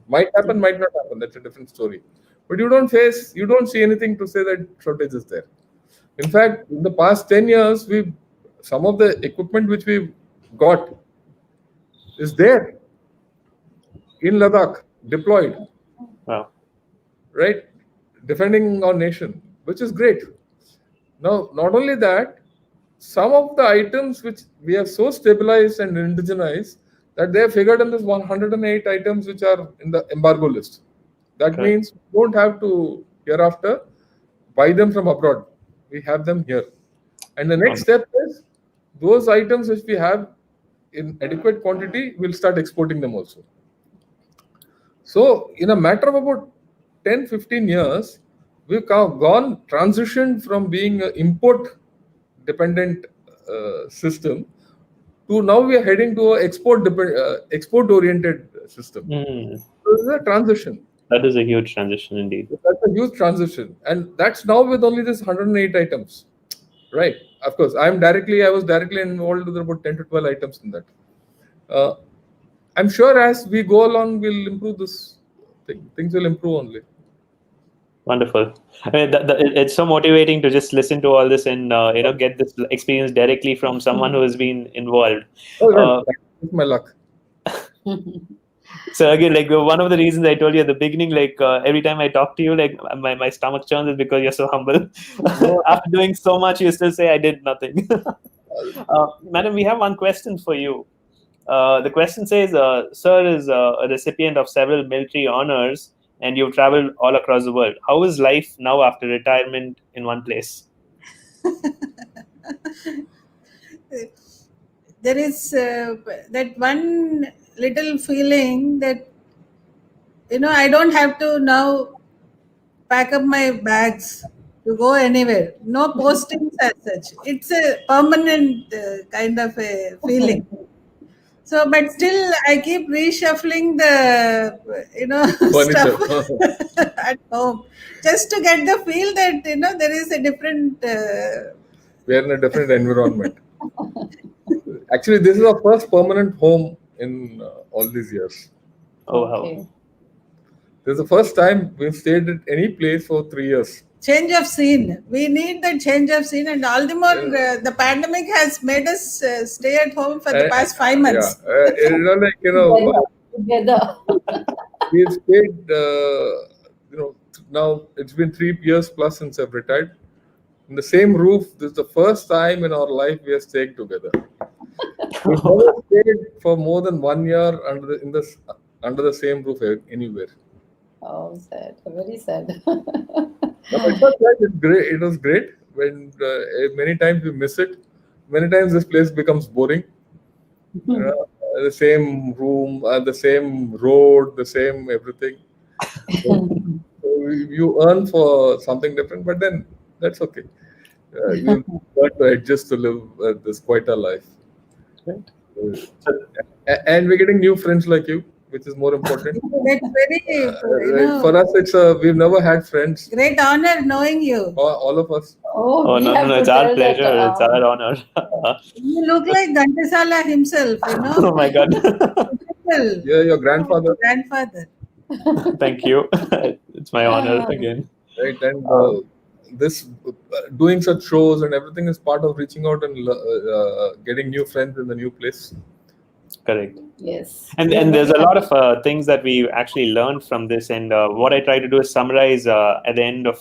Might happen, might not happen. That's a different story. But you don't see anything to say that shortage is there. In fact, in the past 10 years, some of the equipment which we've got is there in Ladakh, deployed. Wow. Right? Defending our nation, which is great. Now, not only that, some of the items which we have so stabilized and indigenized that they have figured in this 108 items which are in the embargo list. That means we don't have to hereafter buy them from abroad. We have them here. And the next step is those items which we have in adequate quantity, we'll start exporting them also. So in a matter of about 10-15 years, we've transitioned from being an import dependent system to now we are heading to an export oriented system. So this is a transition. That is a huge transition indeed. That's a huge transition, and that's now with only this 108 items, right? Of course, I was directly involved with about 10 to 12 items in that. I'm sure as we go along, we'll improve this thing. Things will improve only. Wonderful. I mean, it's so motivating to just listen to all this and get this experience directly from someone who has been involved. Oh, that's my luck. So again, like one of the reasons I told you at the beginning, like every time I talk to you, like my stomach churns is because you're so humble. After doing so much, you still say I did nothing. Madam, we have one question for you. The question says, sir is a recipient of several military honors and you've traveled all across the world. How is life now after retirement in one place? There is that one little feeling that, I don't have to now pack up my bags to go anywhere. No postings as such. It's a permanent kind of a feeling. So, but still, I keep reshuffling the, stuff at home just to get the feel that, there is a different. We are in a different environment. Actually, this is our first permanent home in all these years. Oh, wow. This is the first time we've stayed at any place for 3 years. Change of scene. We need the change of scene, and all the more the pandemic has made us stay at home for the past 5 months. Together. We've stayed, now it's been 3 years plus since I've retired. In the same roof, this is the first time in our life we are staying together. We've never stayed for more than 1 year under the same roof anywhere. Oh, sad. Very sad. No, it was like it's great. It was great. When many times we miss it. Many times this place becomes boring. The same room, the same road, the same everything. So you earn for something different, but then that's okay. You got to adjust to live this quieter life. And we're getting new friends like you, which is more important. That's very, for us, we've never had friends. Great honor knowing you. All of us. No, it's our pleasure. It's our honor. You look like Ghantasala himself, Oh my God. Yeah, your grandfather. Thank you. It's my honor again. Right, and this doing such shows and everything is part of reaching out and getting new friends in the new place. Correct. Yes. And there's a lot of things that we actually learned from this. And what I try to do is summarize at the end of,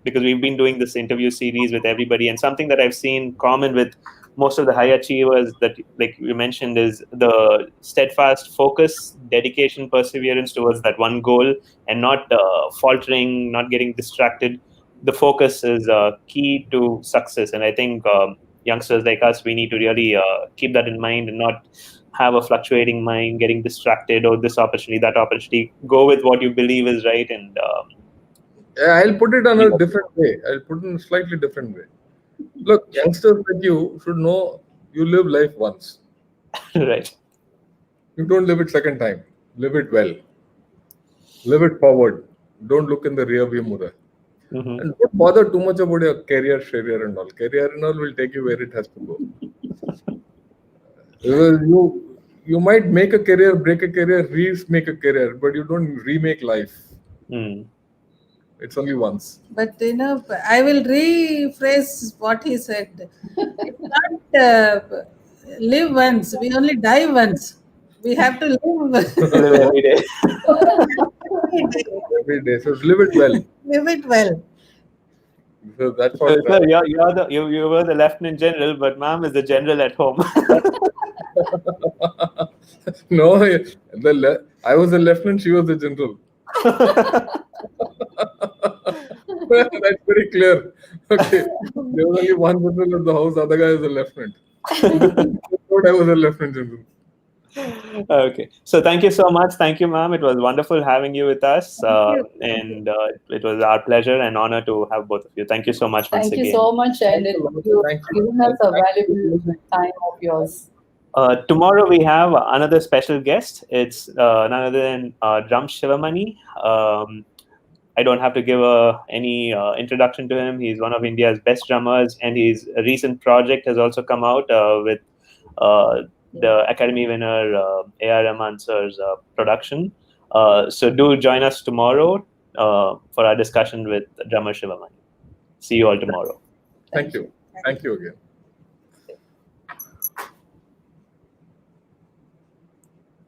because we've been doing this interview series with everybody, and something that I've seen common with most of the high achievers that, like you mentioned, is the steadfast focus, dedication, perseverance towards that one goal, and not faltering, not getting distracted. The focus is key to success. And I think youngsters like us, we need to really keep that in mind and not have a fluctuating mind, getting distracted, or this opportunity, that opportunity. Go with what you believe is right. And I'll put it on a different way. I'll put it in a slightly different way. Look, youngsters like you should know you live life once. right. You don't live it second time. Live it well. Live it forward. Don't look in the rear view mirror. Mm-hmm. And don't bother too much about your career and all. Career and all will take you where it has to go. You might make a career, break a career, remake a career, but you don't remake life. It's only once. But I will rephrase what he said. It's not live once. We only die once. We have to live Every day. Every day. So live it well. live it well. So that's what. Sir, you were the lieutenant general, but ma'am is the general at home. No, I was the lieutenant. She was the general. That's very clear. Okay, there was only one general in the house. The other guy is a lieutenant. I was a lieutenant general. Okay, so thank you so much. Thank you, ma'am. It was wonderful having you with us, and it was our pleasure and honor to have both of you. Thank you so much once again. Thank you so much, and you've given us a valuable time of yours. Tomorrow we have another special guest. It's none other than Drum Shivamani. I don't have to give any introduction to him. He's one of India's best drummers, and his recent project has also come out with the Academy winner A.R. Rahman sir's production. So do join us tomorrow for our discussion with drummer Shivamani. See you all tomorrow. Thank you. Thank you again.